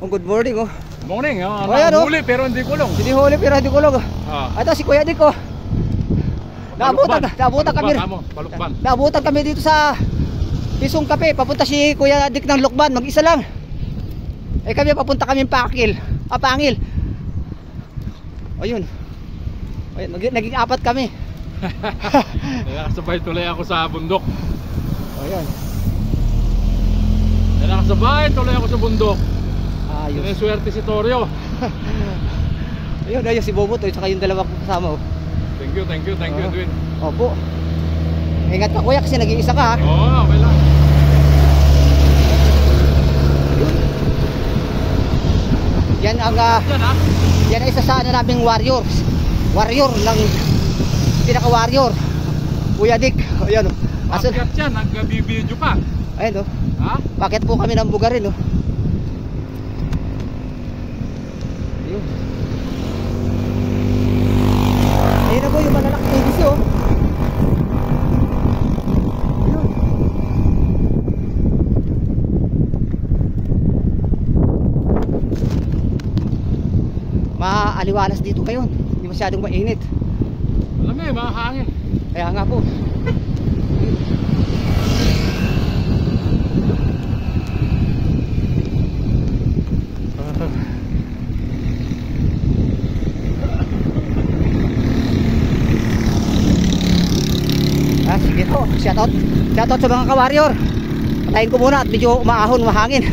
Oh, good morning, oh. Morning, Oh, yan, oh. huli pero hindi kulong. Hindi huli pero hindi kulog. Ito si Kuya Dick, oh. Naabutan kami. Balukban. Naabutan kami dito sa Pisong Kape. Papunta si Kuya Dick ng Lukban, mag-isa lang. Eh kami papunta kami Pangil. Ayun. Ayun, naging apat kami. Nakasabay tuloy ako sa bundok. Ayun. Nakasabay tuloy ako sa bundok. Ayos. Sineswerte si Torio. Ayun, ayun si Bobo to, saka yung dalawang kasama, oh. Thank you, Edwin. Opo. Ingat ka, Kuya, kasi nag-iisa ka, ha? Oo, okay lang. Yan ang yan ay isa sa naming warrior ng pinaka-warrior Kuya Dick. Ayan, oh. Bakit yan? Nag-video pa. Ayun, oh. Ha? Bakit po kami ng bugarin, oh. Ayun. Ayun na po yung malalaki PVC, oh. Ayun. Maaliwalas dito ngayon. Hindi masyadong mainit. Alam mo mahangin. Kaya nga po. Sige po, shoutout sa mga ka-warrior. Patayin ko muna at medyo umaahon, mahangin.